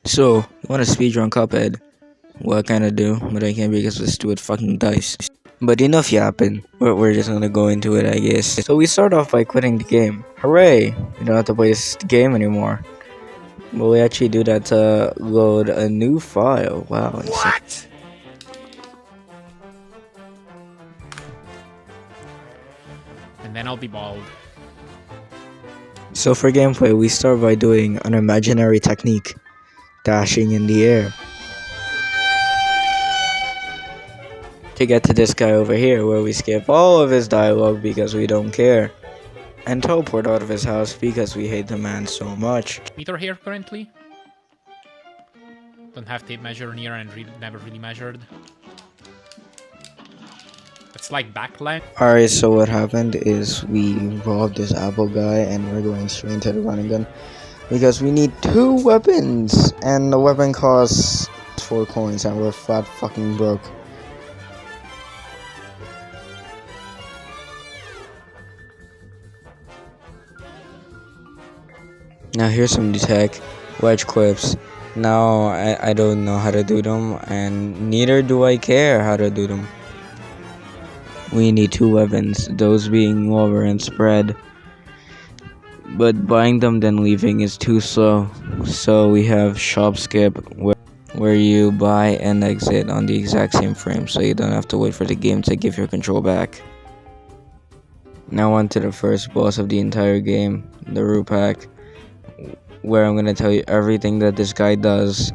So, you want to speedrun Cuphead? Well, I kinda do, but I can't because of the stupid fucking dice. But enough yapping. We're just gonna go into it, I guess. So we start off by quitting the game. Hooray! We don't have to play this game anymore. But we actually do that to load a new file. Wow. What? And then I'll be bald. So for gameplay, we start by doing an imaginary technique. Dashing in the air. To get to this guy over here, where we skip all of his dialogue because we don't care. And teleport out of his house because we hate the man so much. Meter here currently. Don't have tape measure near and never really measured. It's like backline. Alright, so what happened is we robbed this apple guy and we're going straight into the running gun. Because we need 2 weapons! And the weapon costs 4 coins and we're flat fucking broke. Now here's some new tech. Wedge clips. Now I don't know how to do them and neither do I care how to do them. We need 2 weapons, those being lower and spread. But buying them then leaving is too slow. So we have shop skip where you buy and exit on the exact same frame so you don't have to wait for the game to give your control back. Now on to the first boss of the entire game, the Rupak, where I'm gonna tell you everything that this guy does.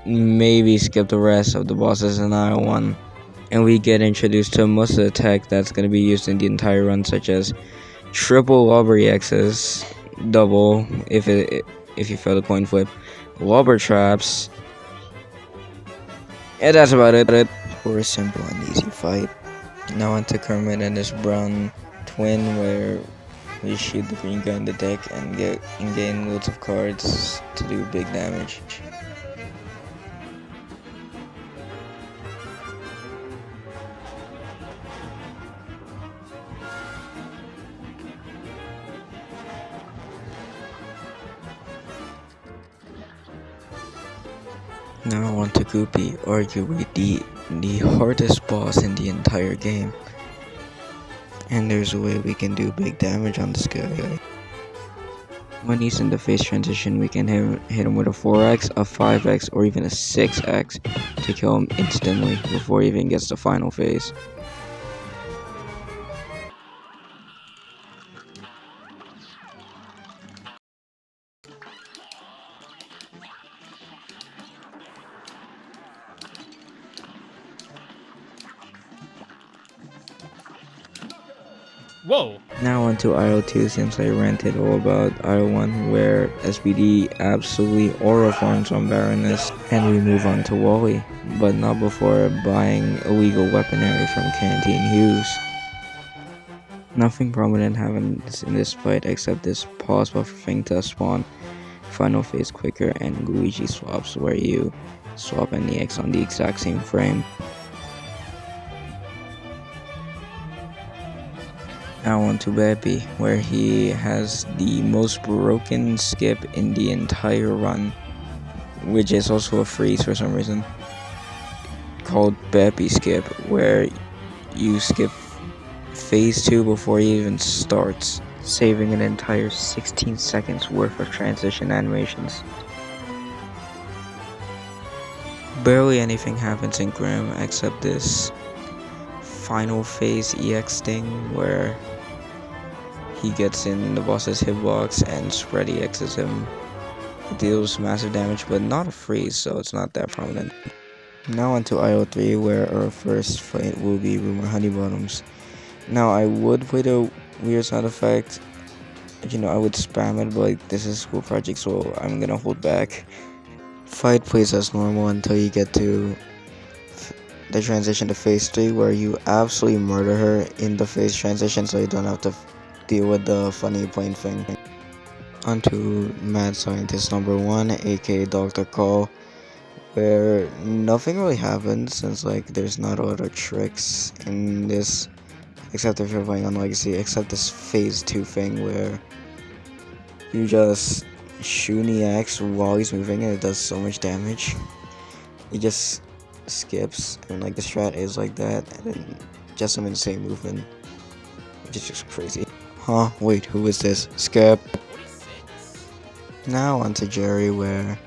Maybe skip the rest of the bosses in aisle 1. And we get introduced to most of the tech that's gonna be used in the entire run, such as triple lobbery X's, double if you fail the coin flip, lobber traps, and that's about it. For a simple and easy fight. Now on to Kermit and his brown twin, where we shoot the green guy in the deck and gain loads of cards to do big damage. Now on to Goopy, arguably the hardest boss in the entire game. And there's a way we can do big damage on this guy. When he's in the phase transition, we can hit him with a 4x, a 5x, or even a 6x to kill him instantly before he even gets to final phase. Whoa! Now on to aisle 2, since I ranted all about aisle 1 where SBD absolutely aura farms on Baroness, and we move on to Wally, but not before buying illegal weaponry from Canteen Hughes. Nothing prominent happens in this fight except this pause buffer thing to spawn final phase quicker and Luigi swaps, where you swap any X on the exact same frame. Now on to Beppy, where he has the most broken skip in the entire run, which is also a freeze for some reason, called Beppy skip, where you skip phase 2 before he even starts, saving an entire 16 seconds worth of transition animations. Barely anything happens in Grim except this final phase EX thing where he gets in the boss's hitbox and spread EXs him. It deals massive damage but not a freeze, so it's not that prominent. Now onto aisle 3, where our first fight will be Rumor Honeybottoms. Now I would play the weird sound effect, I would spam it, but this is a school project so I'm gonna hold back. Fight plays as normal until you get to the transition to phase 3, where you absolutely murder her in the phase transition so you don't have to deal with the funny plane thing. Onto Mad Scientist number 1, aka Dr. Call, where nothing really happens since there's not a lot of tricks in this, except if you're playing on Legacy, except this phase 2 thing where you just shooting X while he's moving and it does so much damage. He just skips and like the strat is like that and then just some insane movement. Which is just crazy. Huh, wait, who is this? Skip. Now onto Jerry where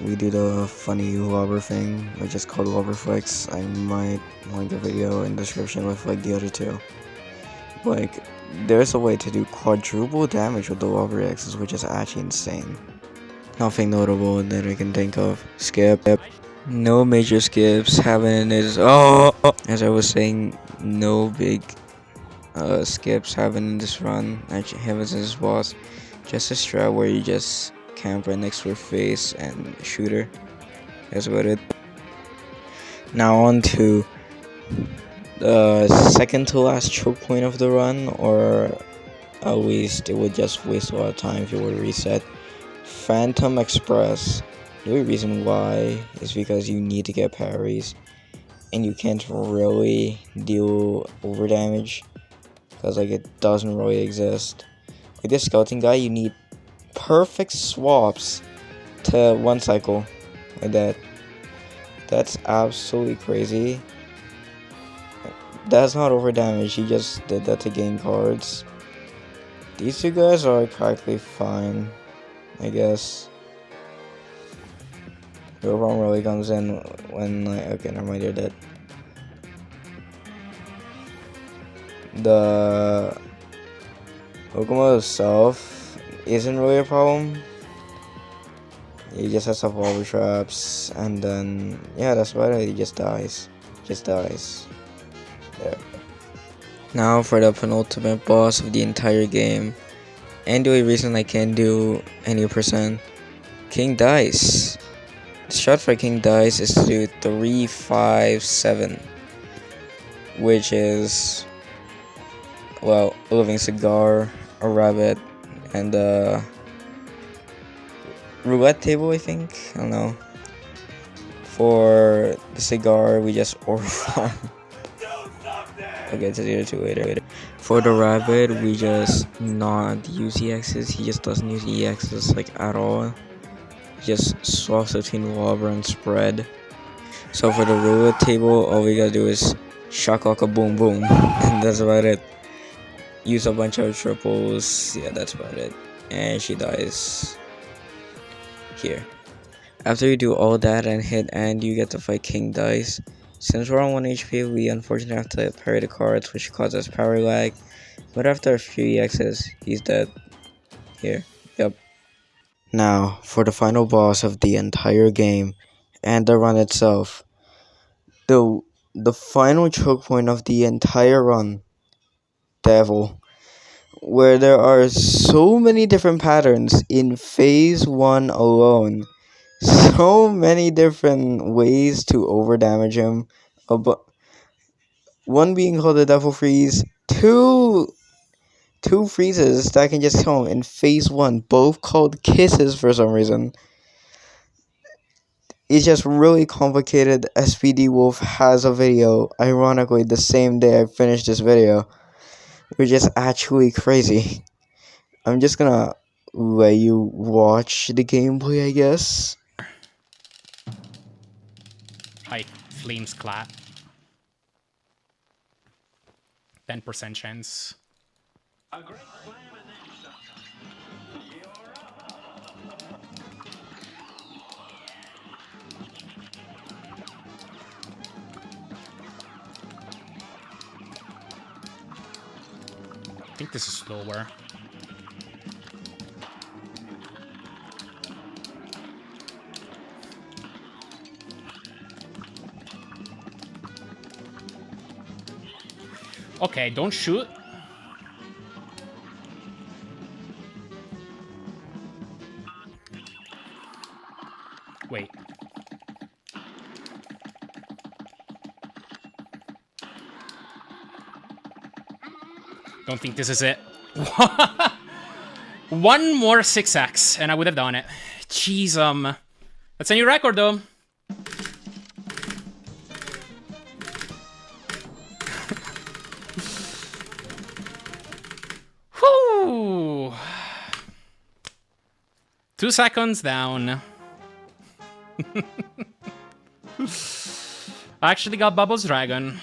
we do the funny wobber thing, which is called wobber flex. I might link a video in the description with like the other two. Like, there's a way to do quadruple damage with the wobber X's, which is actually insane. Nothing notable that I can think of. Skip. No major skips. Having is as I was saying, no big skips having in this run. Actually, Heavens is boss. Just a strat where you just camp right next to her face and shoot her. That's about it. Now on to the second to last choke point of the run, or at least it would just waste a lot of time if you were to reset. Phantom Express. The only reason why is because you need to get parries and you can't really deal over damage because like it doesn't really exist. Like this scouting guy, you need perfect swaps to one cycle like that. That's absolutely crazy. That's not over damage, he just did that to gain cards. These two guys are practically fine, I guess. The problem really comes in when like, okay, never mind, they're dead. The Pokemon itself isn't really a problem. He just has some wobble traps, and then yeah, that's about it. He just dies. There. Now for the penultimate boss of the entire game, and the only reason I can't do any percent, King Dice. The strat for King Dice is to do 3, 5, 7, which is, well, a living cigar, a rabbit, and a roulette table, I think. I don't know. For the cigar, we just order one. I'll get to the other two later. For the rabbit, we just not use EXs. He just doesn't use EXs like at all. He just swaps between wobber and spread. So for the roulette table, all we gotta do is shakalaka boom boom, and that's about it. Use a bunch of triples. Yeah, that's about it. And she dies here. After you do all that and hit and you get to fight King Dice. Since we're on 1 HP, we unfortunately have to parry the cards, which causes power lag. But after a few EXs, he's dead. Here. Yep. Now, for the final boss of the entire game, and the run itself. The final choke point of the entire run. Devil. Where there are so many different patterns in phase 1 alone. So many different ways to overdamage him. One being called the Devil Freeze. Two freezes that can just kill him in phase 1. Both called Kisses for some reason. It's just really complicated. SBDwolf has a video, ironically, the same day I finished this video. Which is actually crazy. I'm just gonna let you watch the gameplay, I guess. Hi, Flames Clap. 10% chance. A great plan initial. I think this is slower. Okay, don't shoot. Wait. Don't think this is it. One more 6x, and I would have done it. Jeez, that's a new record, though. Whew. 2 seconds down. I actually got Bubbles Dragon.